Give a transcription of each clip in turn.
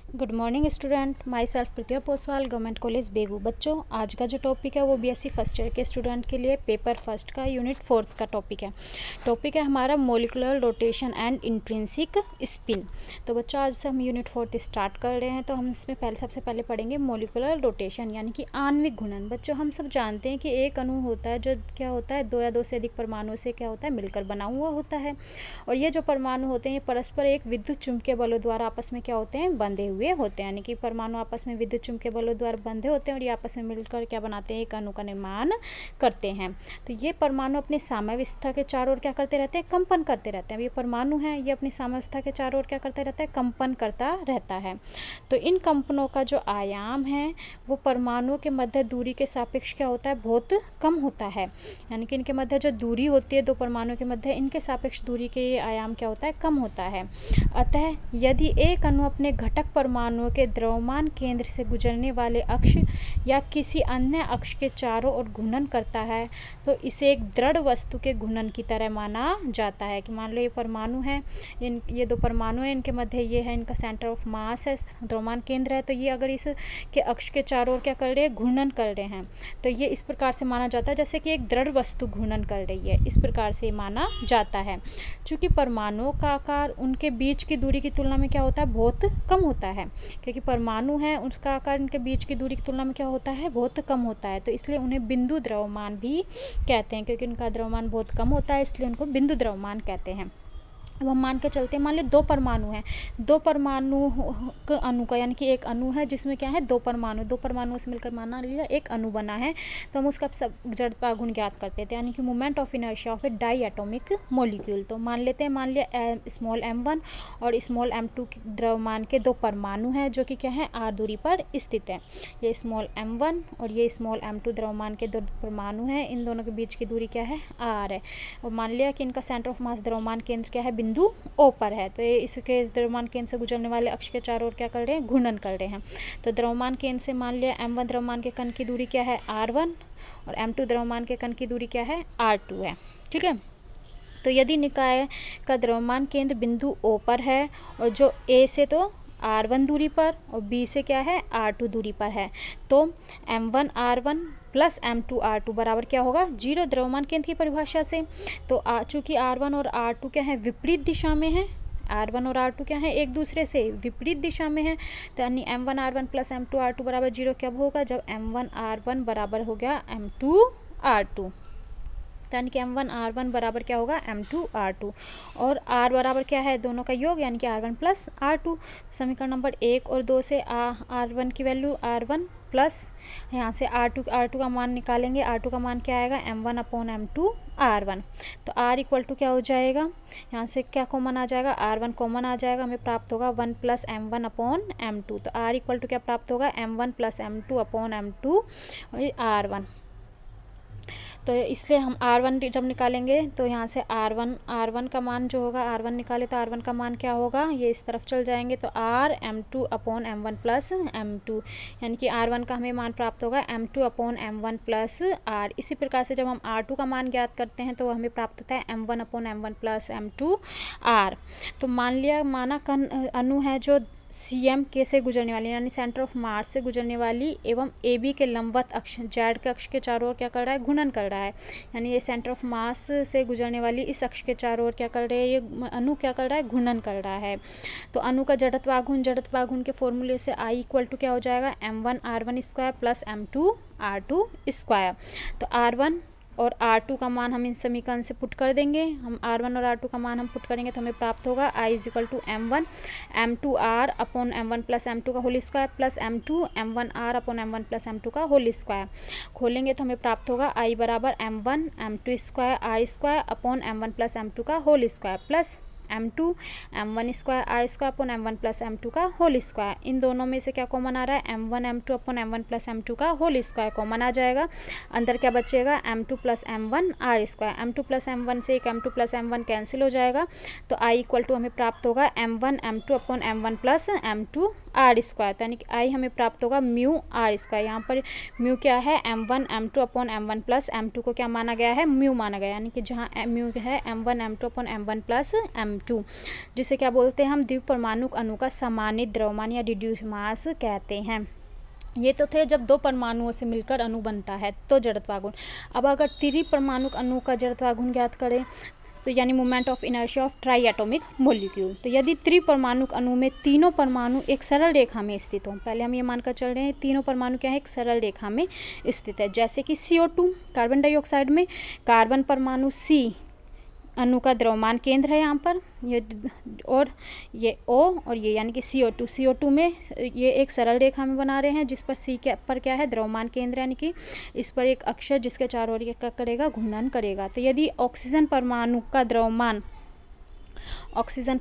Good morning student, myself Pratibha Poswal, government college Begu. बच्चों, आज का जो टॉपिक है वो बीएससी फर्स्ट ईयर के स्टूडेंट के लिए पेपर फर्स्ट का यूनिट 4 का टॉपिक है हमारा molecular rotation and intrinsic spin. तो बच्चों, आज से हम यूनिट 4 स्टार्ट कर रहे हैं। तो हम इसमें सबसे पहले पढ़ेंगे मॉलिक्यूलर रोटेशन यानी कि आणविक घूर्णन। बच्चों, हम सब जानते हैं कि एक अणु होता है जो क्या होता है, दो या दो से अधिक परमाणुओं से क्या होता है, मिलकर बना हुआ होता है। और ये जो परमाणु होते हैं ये परस्पर एक विद्युत चुंबकीय बलों द्वारा आपस में क्या होते हैं, बंधे हुए होते हैं। यानी कि परमाणु आपस में विद्युत चुंबकीय बलों द्वारा बंधे होते हैं और ये आपस में मिलकर क्या बनाते हैं, एक अणु का निर्माण करते हैं। तो ये परमाणु अपने साम्यावस्था के चारों ओर क्या करते रहते हैं, कंपन करते रहते हैं। ये परमाणु है, ये अपनी साम्यावस्था के चारों ओर क्या करते रहता है, कंपन करता रहता है। तो इन कंपनों का जो आयाम है वो परमाणुओं के मध्य दूरी के सापेक्ष क्या होता है, बहुत कम होता है। यानी कि इनके मध्य जो दूरी होती है दो परमाणुओं के मध्य, इनके सापेक्ष दूरी के आयाम क्या होता है, कम होता है। अतः यदि एक अणु अपने घटक परमाणुओं के द्रव्यमान केंद्र से गुजरने वाले अक्ष या किसी अन्य अक्ष के चारों ओर घूर्णन करता है तो इसे एक दृढ़ वस्तु के घूर्णन की तरह माना जाता है। कि मान लो ये परमाणु है, ये दो परमाणु है, इनके मध्य ये है, इनका सेंटर ऑफ मास है, द्रव्यमान केंद्र है। तो ये अगर इस के अक्ष के चारों ओर क्या कर रहे हैं, घूर्णन कर रहे हैं, तो ये इस प्रकार से माना जाता है जैसे कि एक दृढ़ वस्तु घूर्णन कर रही है। इस प्रकार से माना जाता है। चूँकि परमाणुओं का आकार उनके बीच की दूरी की तुलना में क्या होता है, बहुत कम होता है। क्योंकि परमाणु है, उसका आकार उनके बीच की दूरी की तुलना में क्या होता है, बहुत कम होता है। तो इसलिए उन्हें बिंदु द्रव्यमान भी कहते हैं। क्योंकि उनका द्रव्यमान बहुत कम होता है इसलिए उनको बिंदु द्रव्यमान कहते हैं। अब हम मान के चलते हैं, मान लो दो परमाणु हैं, दो परमाणु अणु का यानी कि एक अणु है जिसमें क्या है, दो परमाणुओं से मिलकर माना लिया एक अणु बना है। तो हम उसका सब जड़ता गुण ज्ञात करते थे, यानी कि moment of inertia of a diatomic molecule. तो मान लेते हैं, मान लिया स्मॉल m1 और स्मॉल m2 द्रव्यमान के दो परमाणु हैं जो कि क्या है, r दूरी पर स्थित है। ये स्मॉल m1 और ये स्मॉल m2 द्रव्यमान के दो परमाणु हैं, इन दोनों के बीच की दूरी क्या है, r है। और मान लिया कि इनका सेंटर ऑफ मास द्रव्यमान केंद्र क्या है, बिंदु O पर है। तो ये इसके द्रव्यमान केंद्र से गुजरने वाले अक्ष के चारों ओर क्या कर रहे हैं, घूर्णन कर रहे हैं। तो द्रव्यमान केंद्र से मान लिया m1 द्रव्यमान के कण की दूरी क्या है, r1 और m2 द्रव्यमान के कण की दूरी क्या है, r2 है। ठीक है। तो यदि निकाय का द्रव्यमान केंद्र बिंदु O पर है और जो A से तो r1 दूरी पर और b से क्या है, r2 दूरी पर है, तो m1 r1 plus m2 r2 बराबर क्या होगा, 0 द्रव्यमान केंद्र की परिभाषा से। तो चूँकि r1 और r2 क्या है, विपरीत दिशा में है, r1 और r2 क्या है, एक दूसरे से विपरीत दिशा में है। तो यानी m1 r1 plus m2 r2 बराबर 0 कब होगा, जब m1 r1 बराबर हो गया m2 r2। तो यानी कि m1 r1 बराबर क्या होगा, m2 r2 और r बराबर क्या है, दोनों का योग यानी कि r1 प्लस r2। समीकरण नंबर 1 और 2 से r1 की वैल्यू r1 प्लस यहाँ से r2 का मान निकालेंगे। r2 का मान क्या आएगा, m1 अपॉन m2 r1। तो r इक्वल टू क्या हो जाएगा, यहाँ से क्या कॉमन आ जाएगा, r1 कॉमन आ जाएगा, हमें प्राप्त होगा 1 प्लस m1 अपॉन m2। तो r इक्वल टू क्या प्राप्त होगा, m1 plus m2 upon m2 r1। तो इसलिए हम r1 जब निकालेंगे तो यहाँ से r1 का मान जो होगा, r1 निकाले तो r1 का मान क्या होगा, ये इस तरफ चल जाएंगे तो r m2 upon m1 plus m2, यानी कि r1 का हमें मान प्राप्त होगा m2 upon m1 plus r। इसी प्रकार से जब हम r2 का मान ज्ञात करते हैं तो हमें प्राप्त होता है m1 upon m1 plus m2 r। तो मान लिया माना अणु है जो CM के से गुजरने वाली यानी सेंटर ऑफ मास से गुजरने वाली एवं AB के लंबवत अक्ष Z के अक्ष के चारों ओर क्या कर रहा है, घूर्णन कर रहा है। यानी ये सेंटर ऑफ मास से गुजरने वाली इस अक्ष के चारों ओर क्या कर रहे हैं, ये अणु क्या कर रहा है, घूर्णन कर रहा है। तो अणु का जड़त्वाघूर्ण के फॉर्मूले से I इक्वल टू क्या हो जाएगा, m1 r1 square plus m2 r2 square. तो r1 और r2 का मान हम इन समीकरण से पुट कर देंगे। हम r1 और r2 का मान हम पुट करेंगे तो हमें प्राप्त होगा I is equal to m1 m2 r upon m1 plus m2 का whole square plus m2 m1 r upon m1 plus m2 का होल स्क्वायर। खोलेंगे तो हमें प्राप्त होगा I बराबर m1 m2 square r square upon m1 plus m2 का whole square plus m2 m1 square r square upon m1 plus m2 का whole square. इन दोनों में से क्या कॉमन आ रहा है, m1 m2 upon m1 plus m2 का होल स्क्वायर कॉमन आ जाएगा। अंदर क्या बचेगा, m2 plus m1 r square. m2 plus m1 से एक m2 प्लस m1 कैंसिल हो जाएगा। तो I इक्वल टू हमें प्राप्त होगा m1 m2 upon m1 plus m2 r square. यानी कि I हमें प्राप्त होगा म्यू r स्क्वायर। यहाँ पर म्यू क्या है, m1 m2 upon m1 plus m2 को क्या माना गया है, म्यू माना गया। यानी कि जहाँ म्यू है m1 m2 upon m1 plus m2। M2, जिसे क्या बोलते हैं हम, द्विपरमाणुक अणु का सामान्य द्रव्यमान या रिड्यूस मास कहते हैं। ये तो थे जब दो परमाणुओं से मिलकर अणु बनता है तो जड़त्वागुण। अब अगर त्रिपरमाणुक अणु का जड़त्वागुण ज्ञात करें तो यानी moment of inertia of try atomic molecule. तो यदि त्रिपरमाणुक अणु में तीनों परमाणु एक सरल रेखा में स्थित हों, पहले हम ये मानकर चल रहे हैं तीनों परमाणु क्या है, एक सरल रेखा में स्थित है, जैसे कि CO2 कार्बन डाइऑक्साइड में कार्बन परमाणु C अणु का द्रव्यमान केंद्र है यहाँ पर, ये और ये O और ये यानी कि CO2 में ये एक सरल रेखा में बना रहे हैं, जिस पर C के पर क्या है, द्रव्यमान केंद्र, यानी कि इस पर एक अक्षर जिसके चारों ओर क्या करेगा, घूर्णन करेगा। तो यदि ऑक्सीजन परमाणु का द्रव्यमान ये ऑक्सीजन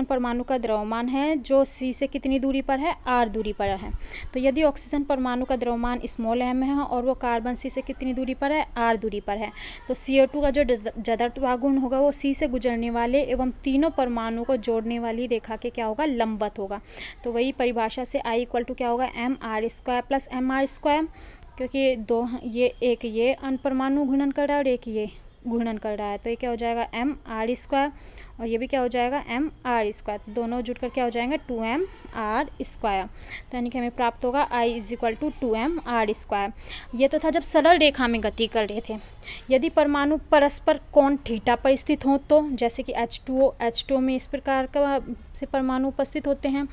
परमाणु का द्रव्यमान है जो C से कितनी दूरी पर है, R दूरी पर है। तो यदि ऑक्सीजन परमाणु का द्रव्यमान m है और वो कार्बन C से कितनी दूरी पर है, R दूरी पर है, तो CO2 का जो जड़त्वागुण होगा वो C से गुजरने वाले एवं तीनों परमाणु को जोड़ने वाली रेखा के क्या होगा, लंबवत होगा। तो वही परिभाषा से I इक्वल टू क्या होगा, mR² प्लस mR², क्योंकि दो ये अणुपरमाणु घूर्णन कर रहा है और एक ये घूर्णन कर रहा है, तो ये क्या हो जाएगा mR² और ये भी क्या हो जाएगा mR², दोनों जुड़कर क्या हो जाएंगे 2mR²। तो यानी कि हमें प्राप्त होगा I is equal to 2mR²। ये तो था जब सरल रेखा में गति कर रहे थे। यदि परमाणु परस्पर कोण थीटा पर स्थित हो तो, जैसे कि H2O में इस प्रकार का से परमाणु उपस्थित होते हैं।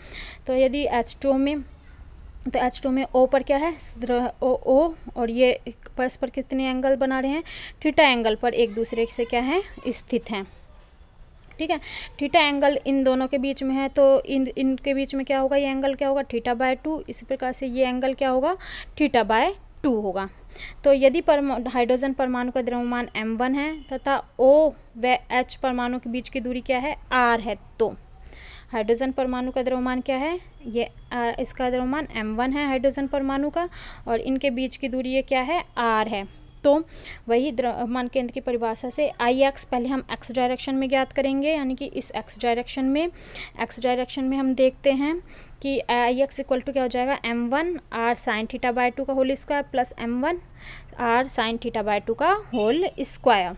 तो यदि H2O में O पर क्या है, O और ये परस्पर कितने एंगल बना रहे हैं, थीटा एंगल पर एक दूसरे से क्या है, स्थित हैं। ठीक है, थीटा एंगल इन दोनों के बीच में है, तो इनके बीच में क्या होगा, ये एंगल क्या होगा, θ/2। इसी प्रकार से ये एंगल क्या होगा, θ/2 होगा। तो यदि हाइड्रोजन परमाणु का द्रव्यमान m1 है तथा O व H परमाणु के बीच की दूरी क्या है, r है, तो हाइड्रोजन परमाणु का द्रव्यमान क्या है, ये इसका द्रव्यमान m1 है हाइड्रोजन परमाणु का, और इनके बीच की दूरी ये क्या है, r है। तो वही द्रव्यमान केंद्र की परिभाषा से Ix पहले हम x डायरेक्शन में ज्ञात करेंगे, यानी कि इस x डायरेक्शन में हम देखते हैं कि Ix इक्वल टू क्या हो जाएगा, m1 r साइन θ/2 का whole square plus m1 r sine θ/2 का होल स्क्वायर।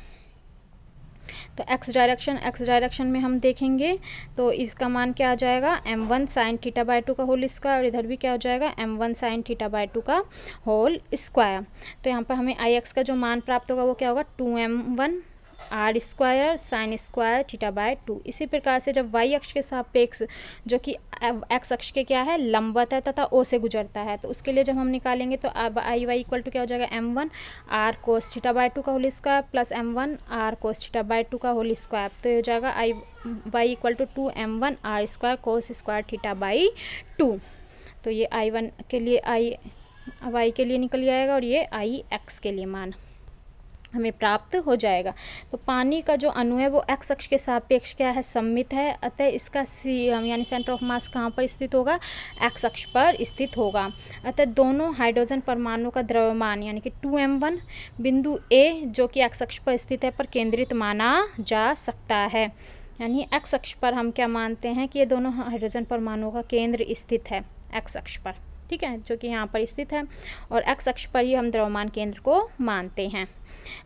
तो x डायरेक्शन में हम देखेंगे तो इसका मान क्या आ जाएगा, m1 साइन θ/2 का होल स्क्वायर, और इधर भी क्या हो जाएगा, m1 साइन θ/2 का होल स्क्वायर। तो यहाँ पर हमें Ix का जो मान प्राप्त होगा वो क्या होगा, 2m1 r² साइन स्क्वायर θ/2। इसी प्रकार से जब y अक्ष के सापेक्ष, जो कि x अक्ष के क्या है, लंबवत है तथा O से गुजरता है, तो उसके लिए जब हम निकालेंगे तो Iy इक्वल टू क्या हो जाएगा, m1 r cos θ/2 का whole square plus m1 r cos θ/2 का होल स्क्वायर। तो ये हो जाएगा y equal to 2m1 r² cos square θ/2। तो ये y1 के लिए y के लिए निकल जाएगा और ये Ix के लिए मान हमें प्राप्त हो जाएगा। तो पानी का जो अणु है वो x अक्ष के सापेक्ष क्या है, सममित है, अतः इसका यानी सेंटर ऑफ मास कहाँ पर स्थित होगा, x अक्ष पर स्थित होगा। अतः दोनों हाइड्रोजन परमाणु का द्रव्यमान यानी कि 2m1 बिंदु A जो कि x अक्ष पर स्थित है पर केंद्रित माना जा सकता है। यानी x अक्ष पर हम क्या मानते हैं कि ये दोनों हाइड्रोजन परमाणुओं का केंद्र स्थित है x अक्ष पर, ठीक है, जो कि यहाँ पर स्थित है, और x अक्ष पर ही हम द्रव्यमान केंद्र को मानते हैं।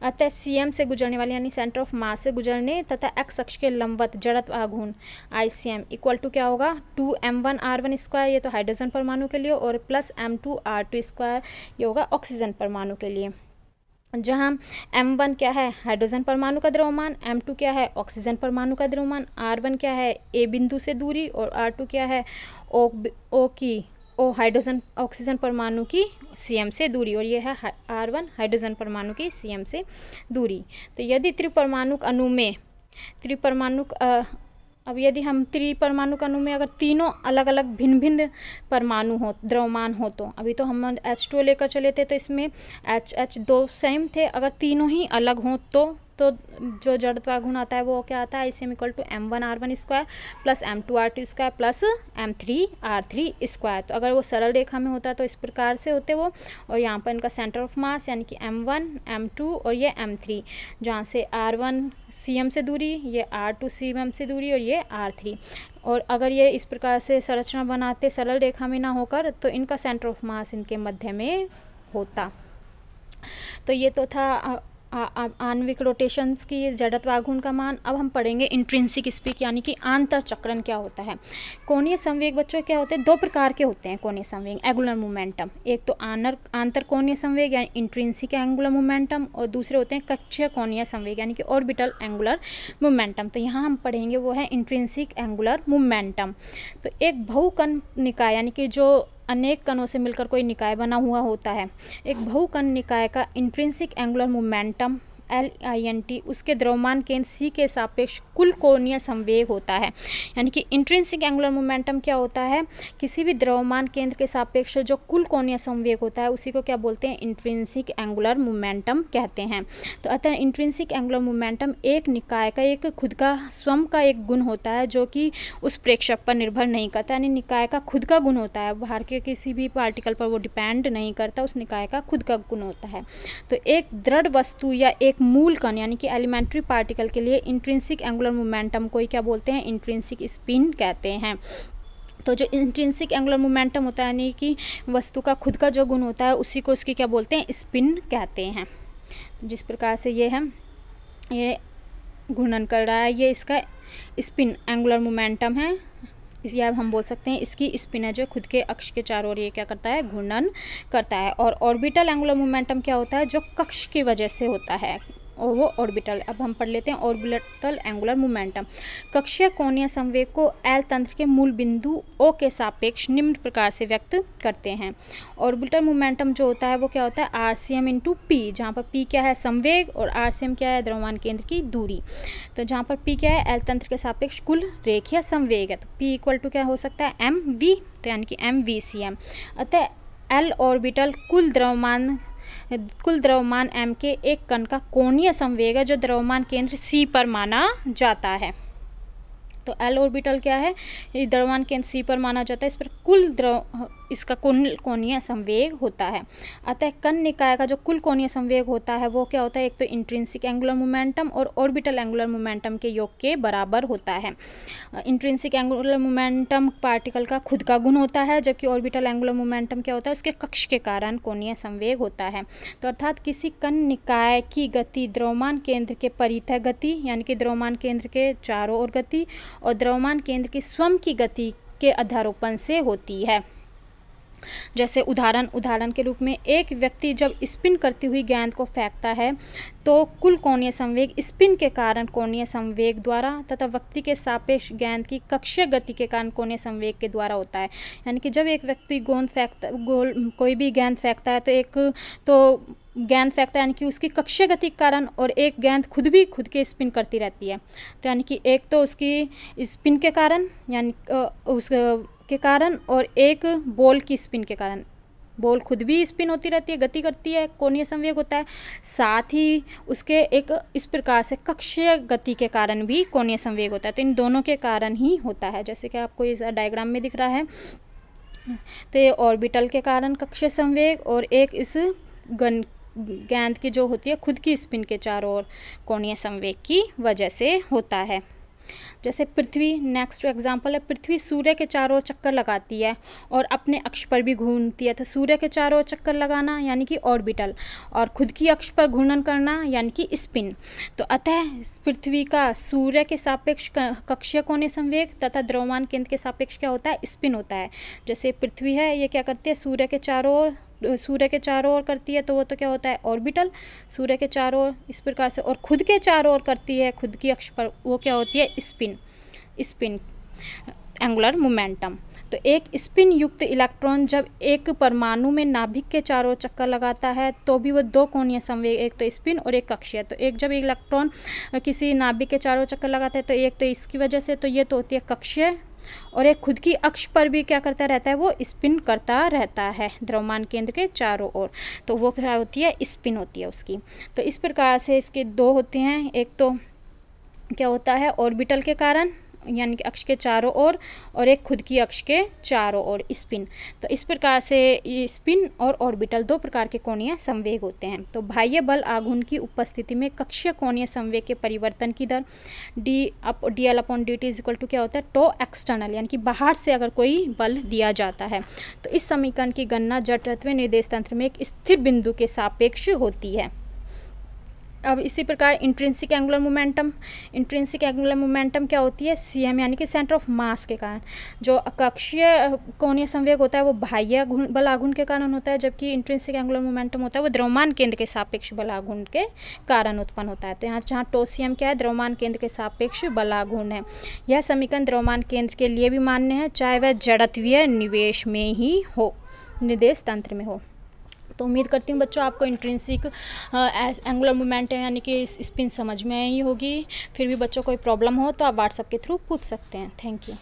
अतः CM से गुजरने वाले यानी सेंटर ऑफ मास से गुजरने तथा x अक्ष के लंबवत जड़त्व आघूर्ण ICM इक्वल टू क्या होगा, 2m1 r1², ये तो हाइड्रोजन परमाणु के लिए, और प्लस m2 r2², ये होगा ऑक्सीजन परमाणु के लिए। जहाँ m1 क्या है, हाइड्रोजन परमाणु का द्रव्यमान, m2 क्या है, ऑक्सीजन परमाणु का द्रव्यमान, r1 क्या है, A बिंदु से दूरी, और r2 क्या है, O हाइड्रोजन ऑक्सीजन परमाणु की CM से दूरी, और ये है R1 हाइड्रोजन परमाणु की CM से दूरी। तो यदि त्रिपरमाणुक अणु में अब यदि हम त्रिपरमाणुक अणु में अगर तीनों अलग अलग भिन्न भिन्न परमाणु हो, द्रव्यमान हो, तो अभी तो हम H2O लेकर चले थे तो इसमें H दो सेम थे, अगर तीनों ही अलग हों तो जो जड़त्वाघूर्ण आता है वो क्या आता है, ICM equal to m1 r1² plus m2 r2² plus m3 r3²। तो अगर वो सरल रेखा में होता है तो इस प्रकार से होते वो, और यहाँ पर इनका सेंटर ऑफ मास यानी कि m1 m2 और ये m3, जहाँ से r1 CM से दूरी, ये r2 CM से दूरी, और ये r3। और अगर ये इस प्रकार से संरचना बनाते सरल रेखा में ना होकर, तो इनका सेंटर ऑफ मास इनके मध्य में होता। तो ये तो था आणविक रोटेशंस की जड़त्व आघूर्ण का मान। अब हम पढ़ेंगे इंट्रिंसिक स्पीड यानी कि आंतर चक्रण क्या होता है। कोणीय संवेग बच्चों क्या होते हैं, दो प्रकार के होते हैं कोणीय संवेग एंगुलर मोमेंटम। एक तो आंतर कोणीय संवेग यानी इंट्रिंसिक एंगुलर मोमेंटम, और दूसरे होते हैं कक्षीय कोणीय संवेग यानी कि ऑर्बिटल एंगुलर मोमेंटम। तो यहाँ हम पढ़ेंगे वो है इंट्रिंसिक एंगुलर मोमेंटम। तो एक बहुकण निकाय यानी कि जो अनेक कणों से मिलकर कोई निकाय बना हुआ होता है, एक बहुकण निकाय का इंट्रिंसिक एंगुलर मोमेंटम LINT उसके द्रव्यमान केंद्र C के सापेक्ष कुल कोणीय संवेग होता है। यानी कि इंट्रिंसिक एंगुलर मोमेंटम क्या होता है, किसी भी द्रव्यमान केंद्र के सापेक्ष जो कुल कोणीय संवेग होता है उसी को क्या बोलते हैं, इंट्रिंसिक एंगुलर मोमेंटम कहते हैं। तो अतः इंट्रिंसिक एंगुलर मोमेंटम एक निकाय का एक खुद का स्वयं का एक गुण होता है जो कि उस प्रेक्षक पर निर्भर नहीं करता, यानी निकाय का खुद का गुण होता है, बाहर के किसी भी पार्टिकल पर वो डिपेंड नहीं करता, उस निकाय का खुद का गुण होता है। तो एक दृढ़ वस्तु या एक मूल कण यानी कि एलिमेंट्री पार्टिकल के लिए इंट्रिंसिक एंगुलर मोमेंटम को क्या बोलते हैं, इंट्रिंसिक स्पिन कहते हैं। तो जो इंट्रिंसिक एंगुलर मोमेंटम होता है यानी कि वस्तु का खुद का जो गुण होता है उसी को उसकी क्या बोलते हैं, स्पिन कहते हैं। जिस प्रकार से ये घूर्णन कर रहा है, ये इसका स्पिन एंगुलर मोमेंटम है, या हम बोल सकते हैं इसकी स्पिन है जो खुद के अक्ष के चारों ओर ये क्या करता है, घूर्णन करता है। और ऑर्बिटल एंगुलर मोमेंटम क्या होता है, जो कक्ष की वजह से होता है, और वो ऑर्बिटल। अब हम पढ़ लेते हैं ऑर्बिटल एंगुलर मोमेंटम। कक्षीय कोणीय संवेग को एल तंत्र के मूल बिंदु O के सापेक्ष निम्न प्रकार से व्यक्त करते हैं। ऑर्बिटल मोमेंटम जो होता है वो क्या होता है, RCM × P, जहाँ पर P क्या है संवेग और RCM क्या है द्रव्यमान केंद्र की दूरी। तो जहाँ पर P क्या है, एल तंत्र के सापेक्ष कुल रेखीय संवेग है, तो P = क्या हो सकता है, mv, तो यानी कि mvcm। अतः एल ऑर्बिटल कुल द्रव्यमान m के एक कण का कोणीय संवेग है जो द्रव्यमान केंद्र C पर माना जाता है। तो एल ऑर्बिटल क्या है, ये द्रव्यमान केंद्र C पर माना जाता है, इस पर इसका कुल कोणीय संवेग होता है। अतः कण निकाय का जो कुल कोणीय संवेग होता है वो क्या होता है, एक तो इंट्रिंसिक एंगुलर मोमेंटम और ऑर्बिटल एंगुलर मोमेंटम के योग के बराबर होता है। इंट्रिंसिक एंगुलर मोमेंटम पार्टिकल का खुद का गुण होता है, जबकि ऑर्बिटल एंगुलर मोमेंटम क्या होता है, उसके कक्ष के कारण कोणीय संवेग होता है। तो अर्थात किसी कण निकाय की गति द्रव्यमान केंद्र के परितः गति यानी कि द्रव्यमान केंद्र के चारों ओर गति और द्रव्यमान केंद्र की स्वयं की गति के अध्यारोपण से होती है। जैसे उदाहरण के रूप में एक व्यक्ति जब स्पिन करती हुई गेंद को फेंकता है तो कुल कोणीय संवेग स्पिन के कारण कोणीय संवेग द्वारा तथा व्यक्ति के सापेक्ष गेंद की कक्षीय गति के कारण कोणीय संवेग के द्वारा होता है। यानी कि जब एक व्यक्ति कोई भी गेंद फेंकता है तो गेंद फेंकता है यानी कि उसकी कक्षीय गति के कारण, और एक गेंद खुद के स्पिन करती रहती है। तो यानी कि एक तो उसकी स्पिन के कारण यानी के कारण, और एक बॉल की स्पिन के कारण। बॉल खुद भी स्पिन होती रहती है, गति करती है, कोणीय संवेग होता है, साथ ही उसके एक इस प्रकार से कक्षीय गति के कारण भी कोणीय संवेग होता है। तो इन दोनों के कारण ही होता है, जैसे कि आपको इस डायग्राम में दिख रहा है। तो ये ऑर्बिटल के कारण कक्षीय संवेग और एक इस गेंद की जो होती है खुद की स्पिन के चारों ओर कोणीय संवेग की वजह से होता है। जैसे पृथ्वी, नेक्स्ट एग्जांपल है, पृथ्वी सूर्य के चारों ओर चक्कर लगाती है और अपने अक्ष पर भी घूमती है। तो सूर्य के चारों ओर चक्कर लगाना यानी कि ऑर्बिटल, और खुद की अक्ष पर घूर्णन करना यानी कि स्पिन। तो अतः पृथ्वी का सूर्य के सापेक्ष कक्षीय कोणीय संवेग तथा द्रव्यमान केंद्र के सापेक्ष क्या होता है, स्पिन होता है। जैसे पृथ्वी है, ये क्या करती है, सूर्य के चारों ओर करती है, तो वो तो क्या होता है, ऑर्बिटल। सूर्य के चारों ओर इस प्रकार से, और खुद के चारों ओर करती है खुद की अक्ष पर, वो क्या होती है, स्पिन एंगुलर मोमेंटम। तो एक स्पिन युक्त इलेक्ट्रॉन जब एक परमाणु में नाभिक के चारों ओर चक्कर लगाता है तो भी वो दो कोणीय संवेग, एक तो स्पिन और एक कक्षीय। तो एक जब इलेक्ट्रॉन किसी नाभिक के चारों ओर चक्कर लगाता है तो एक तो इसकी वजह से, तो ये तो होती है कक्षीय, और एक खुद की अक्ष पर भी क्या करता रहता है, वो स्पिन करता रहता है द्रव्यमान केंद्र के चारों ओर। तो वो क्या होती है, स्पिन होती है उसकी। तो इस प्रकार से इसके दो होते हैं, एक तो क्या होता है ऑर्बिटल के कारण यानी कि अक्ष के चारों ओर, और एक खुद की अक्ष के चारों ओर स्पिन। तो इस प्रकार से ये स्पिन और ऑर्बिटल दो प्रकार के कोणीय संवेग होते हैं। तो बाह्य बल आघूर्ण की उपस्थिति में कक्षीय कोणीय संवेग के परिवर्तन की दर dl/dt = क्या होता है, टो एक्सटर्नल, यानी कि बाहर से अगर कोई बल दिया जाता है तो इस समीकरण की गणना जड़त्वीय निर्देश तंत्र में एक स्थिर बिंदु के सापेक्ष होती है। अब इसी प्रकार intrinsic angular momentum, intrinsic angular momentum क्या होती है, सीएम यानी कि सेंटर ऑफ मास के कारण। जो कक्षीय कोणीय संवेग होता है वो बाह्य बलाघूर्ण के कारण होता है, जबकि इंट्रिंसिक एंगुलर मोमेंटम होता है वो द्रव्यमान केंद्र के सापेक्ष बलाघूर्ण के कारण उत्पन्न होता है। तो यहाँ जहाँ टोसीएम क्या है, द्रव्यमान केंद्र के सापेक्ष बलाघूर्ण है। यह समीकरण द्रव्यमान केंद्र के लिए भी मान्य है, चाहे वह जड़त्वीय निवेश में ही हो, निर्देश तंत्र में हो। तो उम्मीद करती हूँ बच्चों आपको इंट्रिंसिक एंगुलर मोमेंटम यानी कि स्पिन समझ में आई होगी। फिर भी बच्चों कोई प्रॉब्लम हो तो आप व्हाट्सएप के थ्रू पूछ सकते हैं। Thank you.